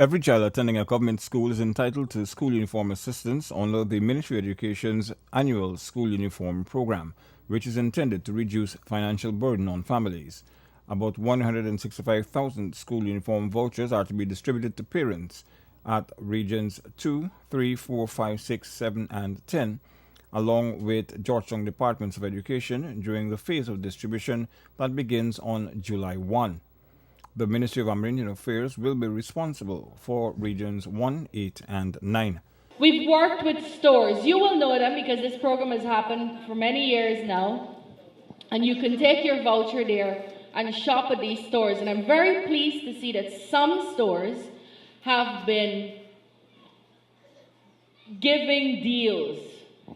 Every child attending a government school is entitled to school uniform assistance under the Ministry of Education's annual school uniform program, which is intended to reduce financial burden on families. About 165,000 school uniform vouchers are to be distributed to parents at regions 2, 3, 4, 5, 6, 7, and 10, along with Georgetown Departments of Education during the phase of distribution that begins on July 1. The Ministry of Amerindian Affairs will be responsible for regions 1, 8, and 9. We've worked with stores. You will know them because this program has happened for many years now. And you can take your voucher there and shop at these stores. And I'm very pleased to see that some stores have been giving deals.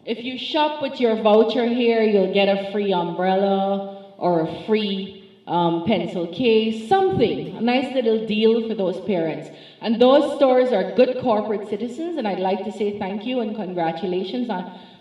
If you shop with your voucher here, you'll get a free umbrella or a free pencil case, something, a nice little deal for those parents. And those stores are good corporate citizens, and I'd like to say thank you and congratulations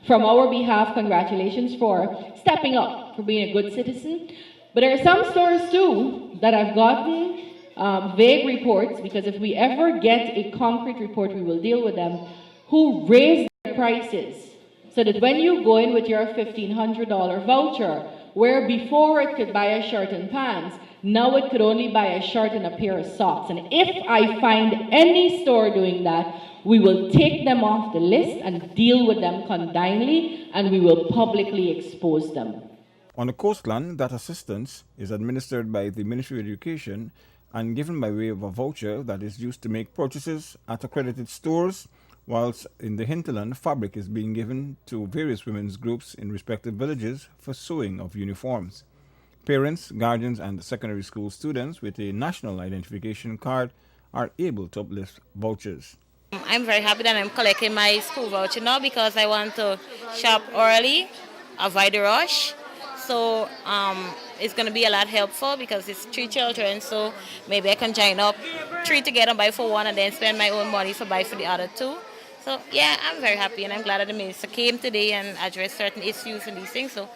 from our behalf, congratulations for stepping up, for being a good citizen. But there are some stores too that have gotten vague reports, because if we ever get a concrete report, we will deal with them, who raise their prices so that when you go in with your $1,500 voucher, where before it could buy a shirt and pants, now it could only buy a shirt and a pair of socks. And if I find any store doing that, we will take them off the list and deal with them condignly, and we will publicly expose them. On the coastline, that assistance is administered by the Ministry of Education and given by way of a voucher that is used to make purchases at accredited stores, whilst in the hinterland, fabric is being given to various women's groups in respective villages for sewing of uniforms. Parents, guardians, and secondary school students with a national identification card are able to uplift vouchers. I'm very happy that I'm collecting my school voucher now because I want to shop early, avoid the rush. So it's going to be a lot helpful because it's three children, so maybe I can join up three together, buy for one, and then spend my own money for buy for the other two. So yeah, I'm very happy, and I'm glad that the minister came today and addressed certain issues and these things. So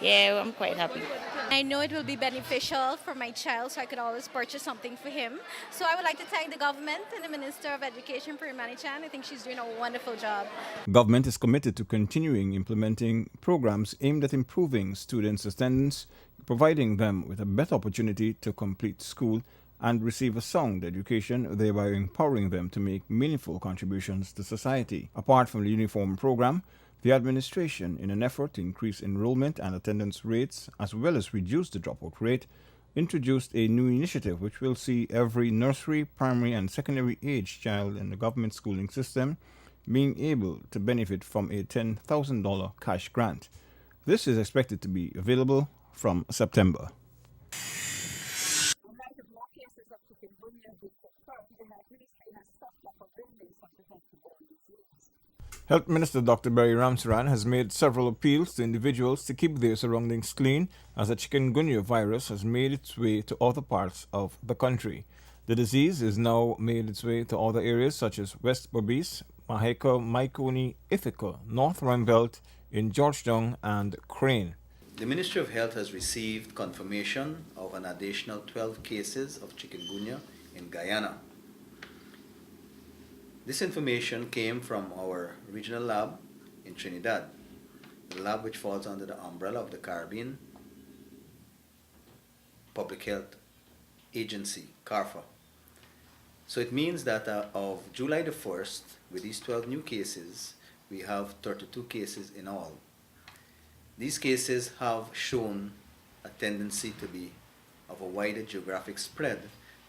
yeah, I'm quite happy. I know it will be beneficial for my child, so I could always purchase something for him. So I would like to thank the government and the Minister of Education, Perimani Chan. I think she's doing a wonderful job. Government is committed to continuing implementing programs aimed at improving students' attendance, providing them with a better opportunity to complete school and receive a sound education, thereby empowering them to make meaningful contributions to society. Apart from the uniform program, the administration, in an effort to increase enrollment and attendance rates as well as reduce the dropout rate, introduced a new initiative which will see every nursery, primary, and secondary age child in the government schooling system being able to benefit from a $10,000 cash grant. This is expected to be available from September. Health Minister Dr. Barry Ramsaran has made several appeals to individuals to keep their surroundings clean as the chikungunya virus has made its way to other parts of the country. The disease is now made its way to other areas such as West Berbice, Maheka, Maikoni, Ithaca, North Ruimveldt, in Georgetown, and Crane. The Ministry of Health has received confirmation of an additional 12 cases of chikungunya in Guyana. This information came from our regional lab in Trinidad, the lab which falls under the umbrella of the Caribbean Public Health Agency, CARFA. So it means that of July the 1st, with these 12 new cases, we have 32 cases in all. These cases have shown a tendency to be of a wider geographic spread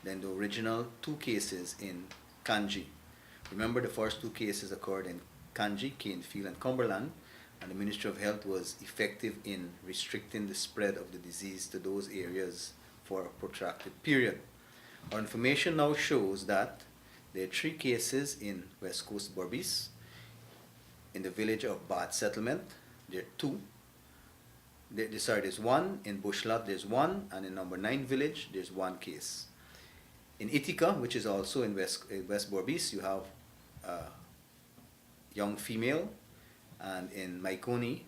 than the original two cases in Kanji. Remember, the first two cases occurred in Kanji, Canefield, and Cumberland, and the Ministry of Health was effective in restricting the spread of the disease to those areas for a protracted period. Our information now shows that there are 3 cases in West Coast Berbice, in the village of Bad Settlement, there are 2. There's 1, in Bushlot there's 1, and in number 9 village there's 1 case. In Ithaca, which is also in West Berbice, you have a young female, and in Maikoni,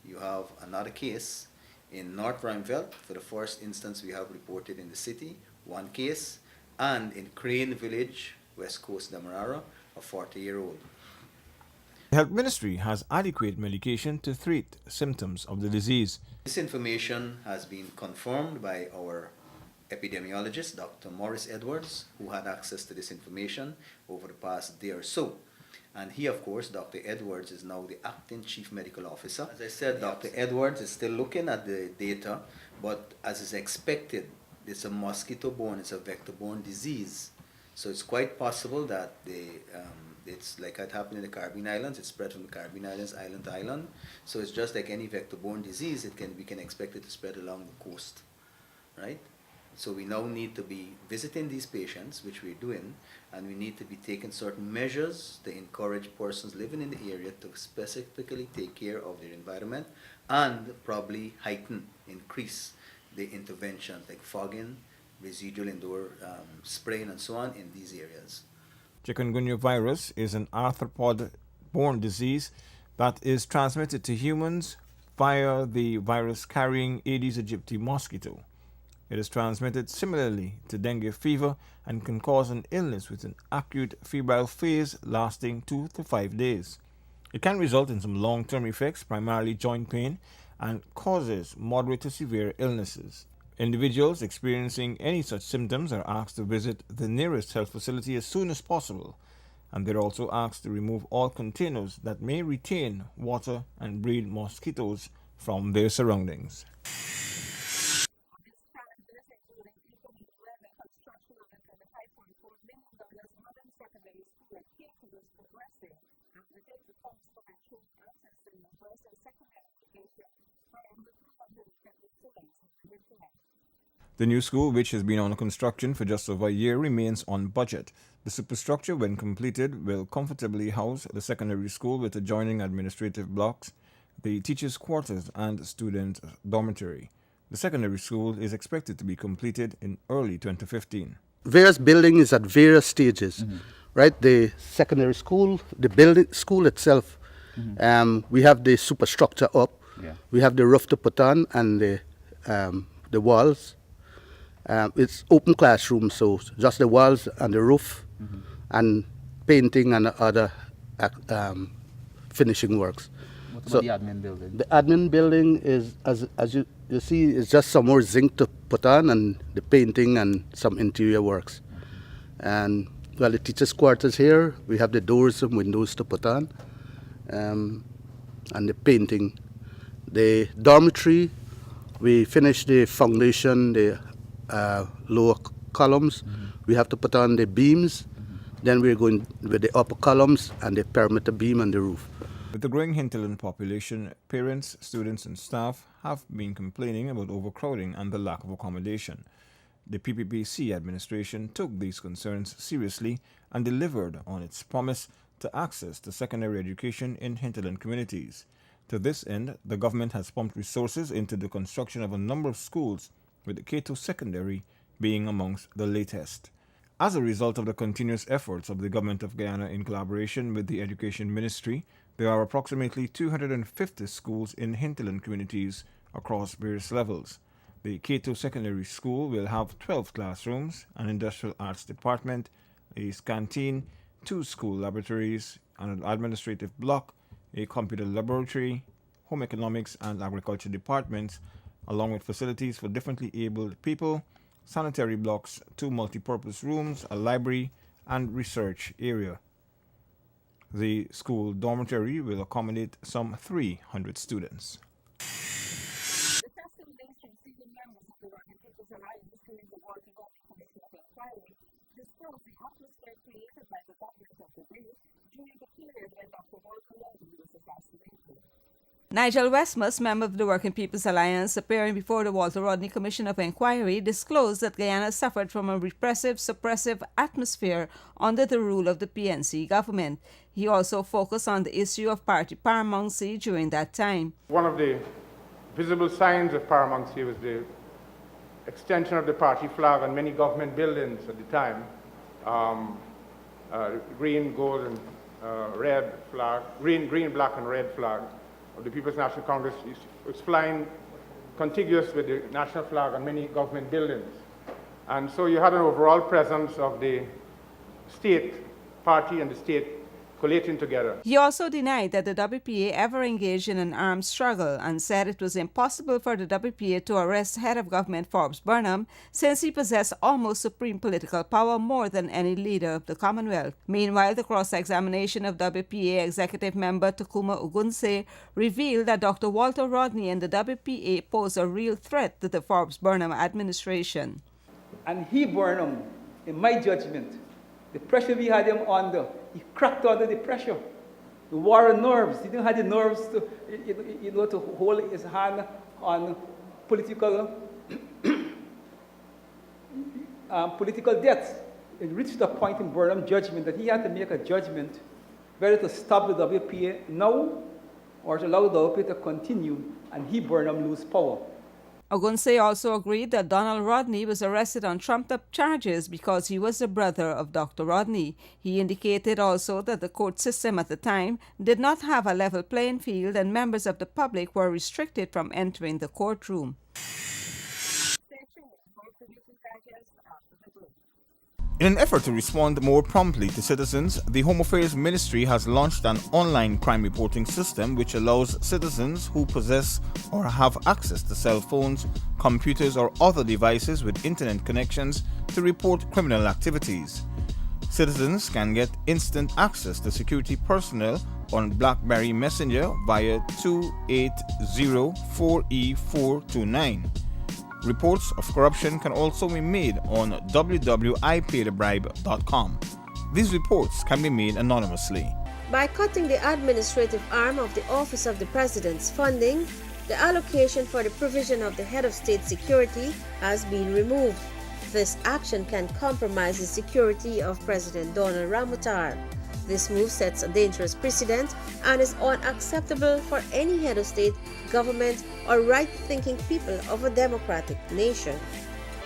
you have another case. In North Ruimveldt, for the first instance we have reported in the city, 1 case, and in Crane village, West Coast Demerara, a 40-year-old. The Health Ministry has adequate medication to treat symptoms of the disease. This information has been confirmed by our epidemiologist, Dr. Maurice Edwards, who had access to this information over the past day or so. And he, of course, Dr. Edwards, is now the acting chief medical officer. As I said, Dr. Edwards is still looking at the data, but as is expected, it's a mosquito-borne, it's a vector-borne disease. So it's quite possible that it's like it happened in the Caribbean Islands, it's spread from the Caribbean Islands island to island. So it's just like any vector-borne disease, we can expect it to spread along the coast, right? So we now need to be visiting these patients, which we're doing, and we need to be taking certain measures to encourage persons living in the area to specifically take care of their environment and probably increase the interventions like fogging, residual indoor spraying and so on in these areas. Chikungunya virus is an arthropod-borne disease that is transmitted to humans via the virus-carrying Aedes aegypti mosquito. It is transmitted similarly to dengue fever and can cause an illness with an acute febrile phase lasting 2 to 5 days. It can result in some long-term effects, primarily joint pain, and causes moderate to severe illnesses. Individuals experiencing any such symptoms are asked to visit the nearest health facility as soon as possible, and they're also asked to remove all containers that may retain water and breed mosquitoes from their surroundings. The new school, which has been under construction for just over a year, remains on budget. The superstructure, when completed, will comfortably house the secondary school with adjoining administrative blocks, the teachers' quarters, and student dormitory. The secondary school is expected to be completed in early 2015. Various buildings at various stages, right? The secondary school, the building school itself, we have the superstructure up, we have the roof to put on, and the walls. It's open classroom, so just the walls and the roof, and painting and other finishing works. What about the admin building? The admin building is, as you see, is just some more zinc to put on, and the painting and some interior works. And well, the teachers' quarters here, we have the doors and windows to put on, and the painting. The dormitory, we finished the foundation, the lower columns. We have to put on the beams. Then we're going with the upper columns and the perimeter beam and the roof. With the growing hinterland population, parents, students, and staff have been complaining about overcrowding and the lack of accommodation. The PPPC administration took these concerns seriously and delivered on its promise to access to secondary education in hinterland communities. To this end, the government has pumped resources into the construction of a number of schools, with the K2 Secondary being amongst the latest. As a result of the continuous efforts of the Government of Guyana in collaboration with the Education Ministry, there are approximately 250 schools in hinterland communities across various levels. The K2 Secondary School will have 12 classrooms, an industrial arts department, a canteen, 2 school laboratories, an administrative block, a computer laboratory, home economics and agriculture departments, along with facilities for differently abled people, sanitary blocks, 2 multipurpose rooms, a library, and research area. The school dormitory will accommodate some 300 students. The testing mainstream senior members of the Working People's Alliance during the Walter Rodney Commission of Inquiry disclosed the atmosphere created by the government of the day during the period when Dr. Walter Rodney was assassinated. Nigel Westmus, member of the Working People's Alliance, appearing before the Walter Rodney Commission of Inquiry, disclosed that Guyana suffered from a repressive, suppressive atmosphere under the rule of the PNC government. He also focused on the issue of party paramountcy during that time. One of the visible signs of paramountcy was the extension of the party flag on many government buildings at the time. Green, gold, and red flag, green, black, and red flag of the People's National Congress was flying contiguous with the national flag on many government buildings. And so you had an overall presence of the state party and the state collating together. He also denied that the WPA ever engaged in an armed struggle and said it was impossible for the WPA to arrest head of government Forbes Burnham since he possessed almost supreme political power more than any leader of the Commonwealth. Meanwhile, the cross-examination of WPA executive member Takuma Ogunse revealed that Dr. Walter Rodney and the WPA pose a real threat to the Forbes Burnham administration. And he, Burnham, in my judgment, the pressure we had him under, he cracked under the pressure. The war of nerves. He didn't have the nerves to, to hold his hand on political, political debts. It reached a point in Burnham's judgment that he had to make a judgment whether to stop the WPA now or to allow the WPA to continue and he, Burnham, lose power. Ogunse also agreed that Donald Rodney was arrested on trumped-up charges because he was the brother of Dr. Rodney. He indicated also that the court system at the time did not have a level playing field and members of the public were restricted from entering the courtroom. In an effort to respond more promptly to citizens, the Home Affairs Ministry has launched an online crime reporting system which allows citizens who possess or have access to cell phones, computers, or other devices with internet connections to report criminal activities. Citizens can get instant access to security personnel on BlackBerry Messenger via 280-4E429. Reports of corruption can also be made on www.ipaidthebribe.com. These reports can be made anonymously. By cutting the administrative arm of the Office of the President's funding, the allocation for the provision of the Head of State Security has been removed. This action can compromise the security of President Donald Ramotar. This move sets a dangerous precedent and is unacceptable for any head of state, government, or right-thinking people of a democratic nation.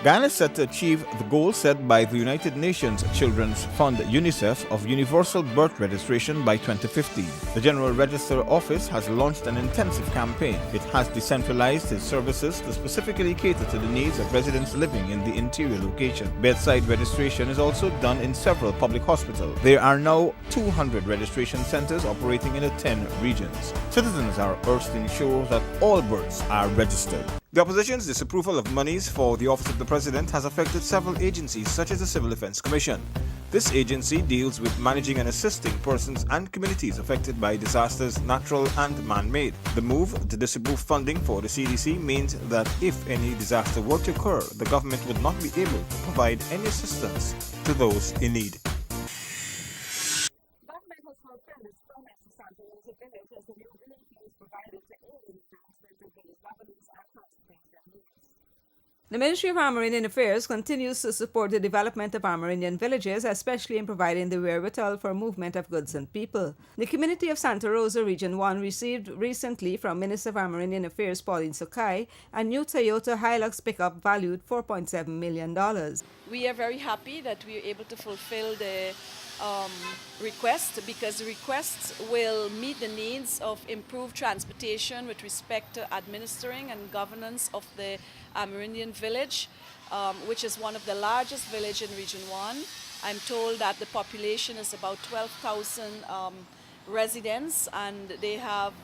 Ghana is set to achieve the goal set by the United Nations Children's Fund UNICEF of universal birth registration by 2050. The General Register Office has launched an intensive campaign. It has decentralized its services to specifically cater to the needs of residents living in the interior location. Bedside registration is also done in several public hospitals. There are now 200 registration centers operating in the 10 regions. Citizens are urged to ensure that all births are registered. The opposition's disapproval of monies for the Office of the President has affected several agencies such as the Civil Defense Commission. This agency deals with managing and assisting persons and communities affected by disasters, natural and man-made. The move to disapprove funding for the CDC means that if any disaster were to occur, the government would not be able to provide any assistance to those in need. Government has fulfilled its promise to Santa Rosa Village as the new village is provided to aid in the village governance efforts to bring their needs. The Ministry of Amerindian Affairs continues to support the development of Amerindian villages, especially in providing the wherewithal for movement of goods and people. The community of Santa Rosa Region 1 received recently from Minister of Amerindian Affairs Pauline Sakai a new Toyota Hilux pickup valued $4.7 million. We are very happy that we are able to fulfill the request because the requests will meet the needs of improved transportation with respect to administering and governance of the Amerindian village, which is one of the largest villages in Region 1. I'm told that the population is about 12,000 residents and they have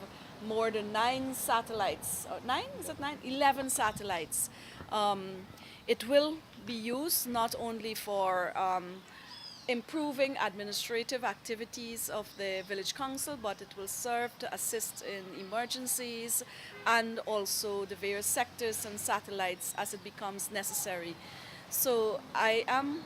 more than 9 satellites. 9? Is it 9? 11 satellites. It will be used not only for improving administrative activities of the village council, but it will serve to assist in emergencies and also the various sectors and satellites as it becomes necessary. So I am,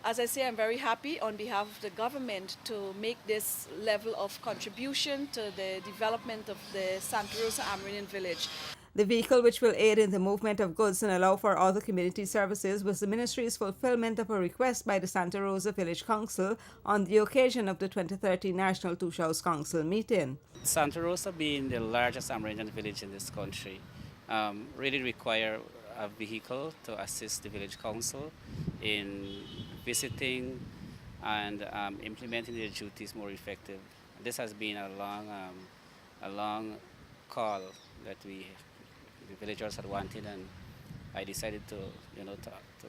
as I say, I'm very happy on behalf of the government to make this level of contribution to the development of the Santa Rosa Amerindian village. The vehicle, which will aid in the movement of goods and allow for other community services, was the ministry's fulfillment of a request by the Santa Rosa Village Council on the occasion of the 2013 National Touche House Council meeting. Santa Rosa, being the largest Amerindian village in this country, really require a vehicle to assist the village council in visiting and implementing their duties more effective. This has been a long call that the villagers had wanted, and I decided to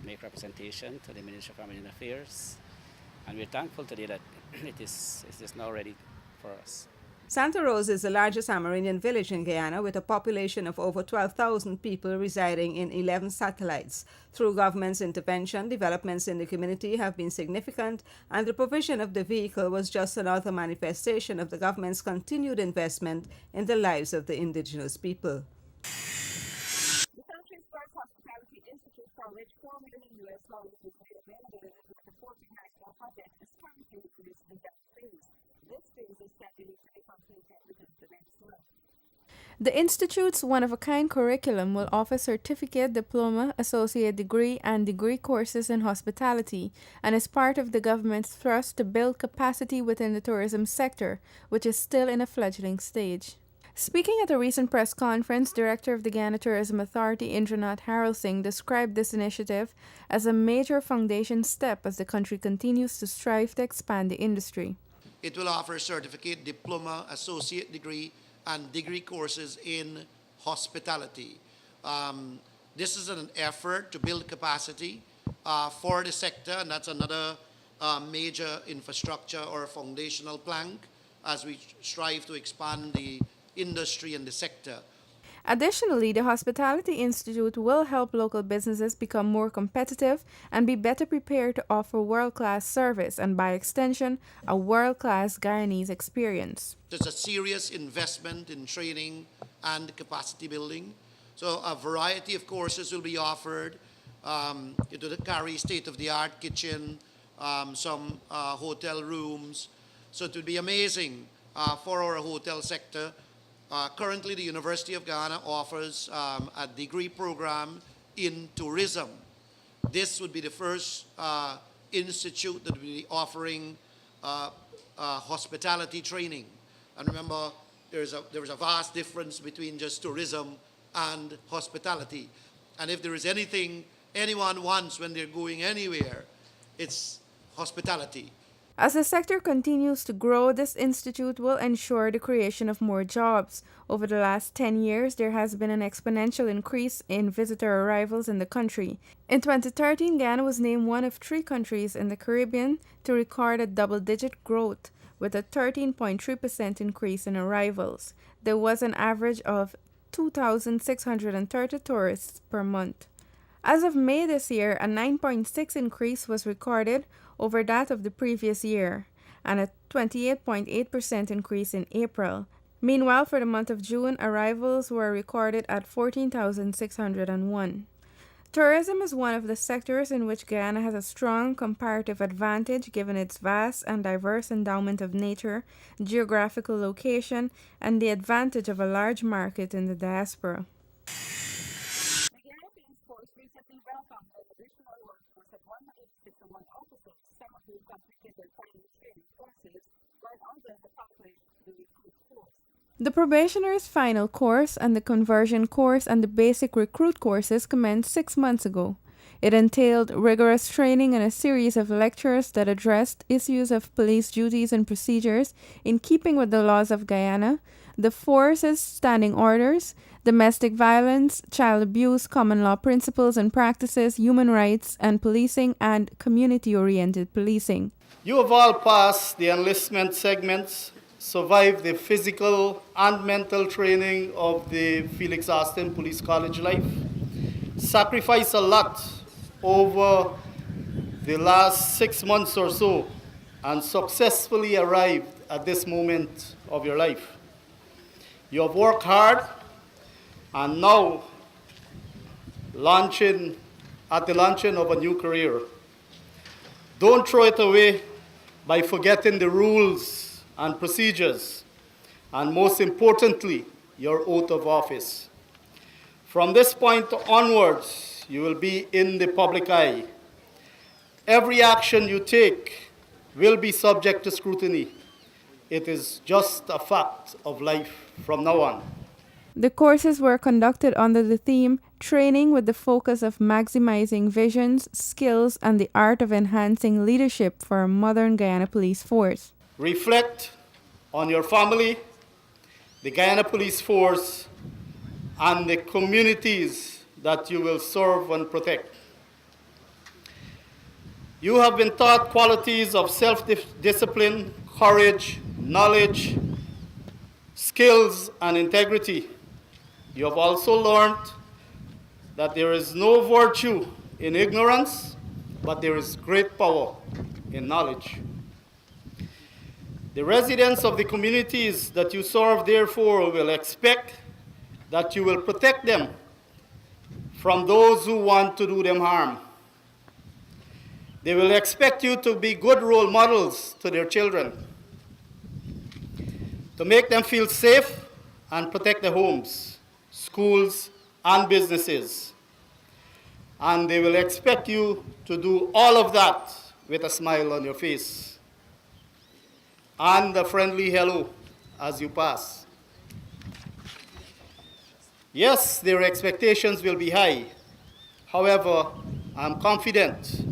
make representation to the Ministry of Amerindian Affairs And we're thankful today that it is now ready for us. Santa Rosa is the largest Amerindian village in Guyana with a population of over 12,000 people residing in 11 satellites. Through government's intervention, developments in the community have been significant, and the provision of the vehicle was just another manifestation of the government's continued investment in the lives of the indigenous people. The country's first hospitality institute, for which $4 million was made available with the 14th national budget, is currently in its design phase. This phase is scheduled to be completed within the next month. The Institute's one-of-a-kind curriculum will offer certificate, diploma, associate degree, and degree courses in hospitality, and is part of the government's thrust to build capacity within the tourism sector, which is still in a fledgling stage. Speaking at a recent press conference, Director of the Guyana Tourism Authority, Indranath Harrelsing, described this initiative as a major foundation step as the country continues to strive to expand the industry. It will offer certificate, diploma, associate degree, and degree courses in hospitality. This is an effort to build capacity for the sector, and that's another major infrastructure or foundational plank as we strive to expand the industry and the sector. Additionally, the Hospitality Institute will help local businesses become more competitive and be better prepared to offer world-class service and, by extension, a world-class Guyanese experience. There's a serious investment in training and capacity building. So a variety of courses will be offered. It will carry state-of-the-art kitchen, some hotel rooms. So it will be amazing for our hotel sector. Currently, the University of Guyana offers a degree program in tourism. This would be the first institute that will be offering hospitality training. And remember, there is a vast difference between just tourism and hospitality. And if there is anything anyone wants when they're going anywhere, it's hospitality. As the sector continues to grow, this institute will ensure the creation of more jobs. Over the last 10 years, there has been an exponential increase in visitor arrivals in the country. In 2013, Guyana was named one of 3 countries in the Caribbean to record a double-digit growth, with a 13.3% increase in arrivals. There was an average of 2,630 tourists per month. As of May this year, a 9.6% increase was recorded over that of the previous year, and a 28.8% increase in April. Meanwhile, for the month of June, arrivals were recorded at 14,601. Tourism is one of the sectors in which Guyana has a strong comparative advantage given its vast and diverse endowment of nature, geographical location, and the advantage of a large market in the diaspora. The Guyana Police Force recently welcomed an additional workforce of 161 officers, some of whom completed their final training courses, while others accomplished the recruit course. The probationer's final course and the conversion course and the basic recruit courses commenced 6 months ago. It entailed rigorous training and a series of lectures that addressed issues of police duties and procedures in keeping with the laws of Guyana, the force's standing orders, domestic violence, child abuse, common law principles and practices, human rights and policing, and community-oriented policing. You have all passed the enlistment segments, survived the physical and mental training of the Felix Austin Police College life, sacrificed a lot over the last 6 months or so, and successfully arrived at this moment of your life. You have worked hard, and now at the launching of a new career. Don't throw it away by forgetting the rules and procedures, and most importantly, your oath of office. From this point onwards, you will be in the public eye. Every action you take will be subject to scrutiny. It is just a fact of life from now on. The courses were conducted under the theme Training with the focus of maximizing visions, skills, and the art of enhancing leadership for a modern Guyana Police Force. Reflect on your family, the Guyana Police Force, and the communities that you will serve and protect. You have been taught qualities of self-discipline, courage, knowledge, skills, and integrity. You have also learned that there is no virtue in ignorance, but there is great power in knowledge. The residents of the communities that you serve, therefore, will expect that you will protect them from those who want to do them harm. They will expect you to be good role models to their children, to make them feel safe and protect their homes, schools, and businesses. And they will expect you to do all of that with a smile on your face and a friendly hello as you pass. Yes, their expectations will be high. However, I'm confident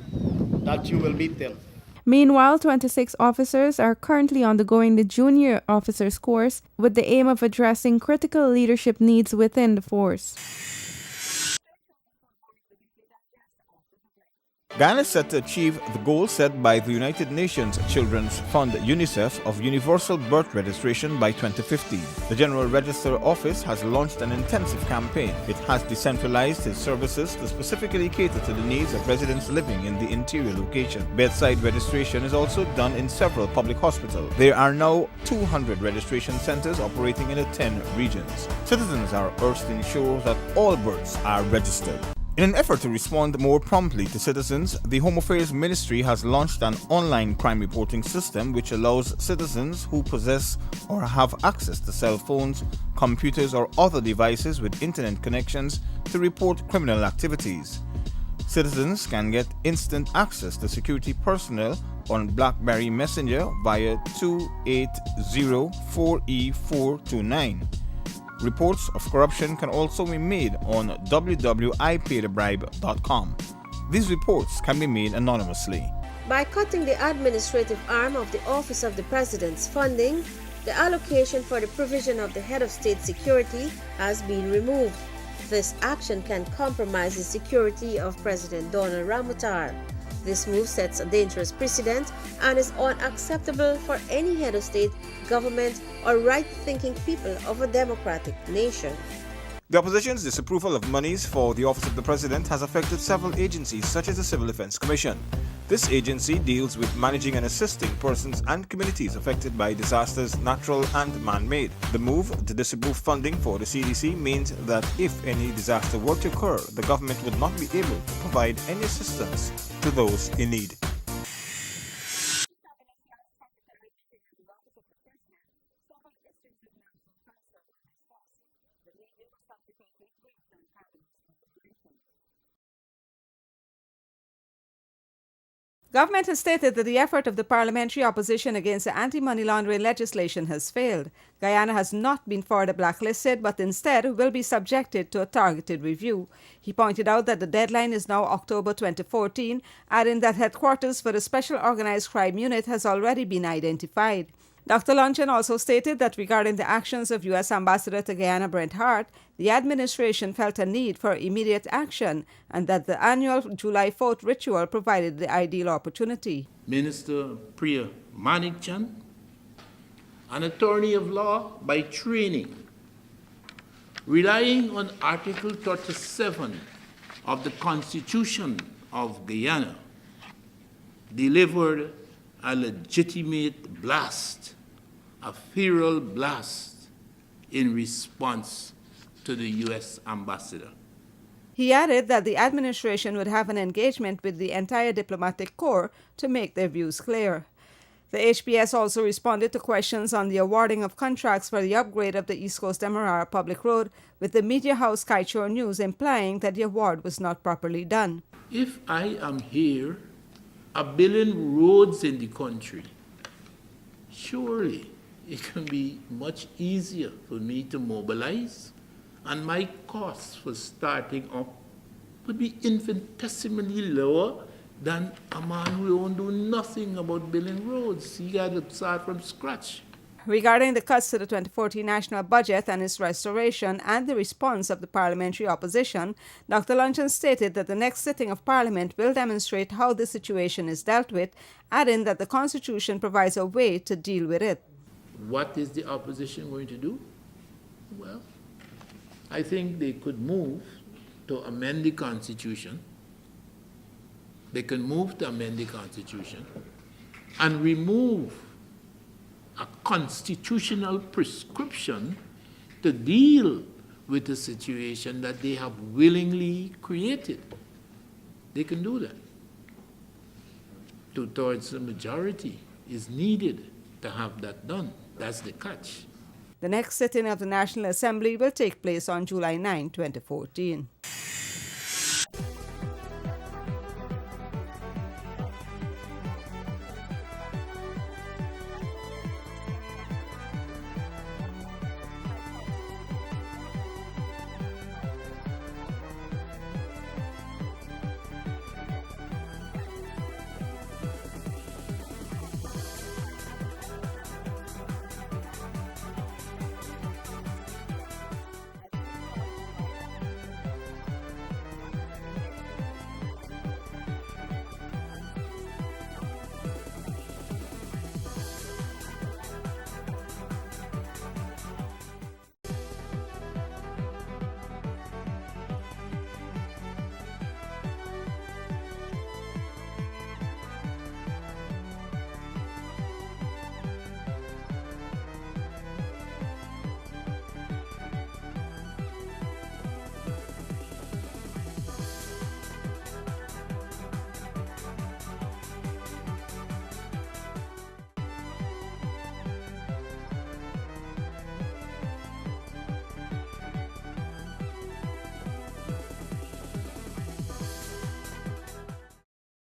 that you will meet them. Meanwhile, 26 officers are currently undergoing the junior officers course with the aim of addressing critical leadership needs within the force. Ghana is set to achieve the goal set by the United Nations Children's Fund UNICEF of universal birth registration by 2050. The General Register Office has launched an intensive campaign. It has decentralized its services to specifically cater to the needs of residents living in the interior location. Bedside registration is also done in several public hospitals. There are now 200 registration centers operating in the 10 regions. Citizens are urged to ensure that all births are registered. In an effort to respond more promptly to citizens, the Home Affairs Ministry has launched an online crime reporting system which allows citizens who possess or have access to cell phones, computers, or other devices with internet connections to report criminal activities. Citizens can get instant access to security personnel on BlackBerry Messenger via 280-4E429. Reports of corruption can also be made on www.ipaidthebribe.com. These reports can be made anonymously. By cutting the administrative arm of the Office of the President's funding, the allocation for the provision of the Head of State Security has been removed. This action can compromise the security of President Donald Ramotar. This move sets a dangerous precedent and is unacceptable for any head of state, government, or right-thinking people of a democratic nation. The opposition's disapproval of monies for the Office of the President has affected several agencies such as the Civil Defense Commission. This agency deals with managing and assisting persons and communities affected by disasters, natural and man-made. The move to disapprove funding for the CDC means that if any disaster were to occur, the government would not be able to provide any assistance to those in need. Government has stated that the effort of the parliamentary opposition against the anti-money laundering legislation has failed. Guyana has not been further blacklisted, but instead will be subjected to a targeted review. He pointed out that the deadline is now October 2014, adding that headquarters for the Special Organized Crime Unit has already been identified. Dr. Luncheon also stated that regarding the actions of U.S. Ambassador to Guyana Brent Hart, the administration felt a need for immediate action and that the annual July 4th ritual provided the ideal opportunity. Minister Priya Manikchand, an attorney of law by training, relying on Article 37 of the Constitution of Guyana, delivered a legitimate blast, a feral blast, in response to the U.S. ambassador. He added that the administration would have an engagement with the entire diplomatic corps to make their views clear. The HPS also responded to questions on the awarding of contracts for the upgrade of the East Coast Demerara Public Road, with the media house Kaieteur News implying that the award was not properly done. If I am here, building roads in the country, surely it can be much easier for me to mobilize, and my costs for starting up would be infinitesimally lower than a man who won't do nothing about building roads. He got to start from scratch. Regarding the cuts to the 2014 national budget and its restoration and the response of the parliamentary opposition, Dr. Luncheon stated that the next sitting of Parliament will demonstrate how the situation is dealt with, adding that the Constitution provides a way to deal with it. What is the opposition going to do? Well, I think they could move to amend the Constitution. They can move to amend the Constitution and remove a constitutional prescription to deal with the situation that they have willingly created. They can do that. 2/3 the majority is needed to have that done. That's the catch. The next sitting of the National Assembly will take place on July 9, 2014.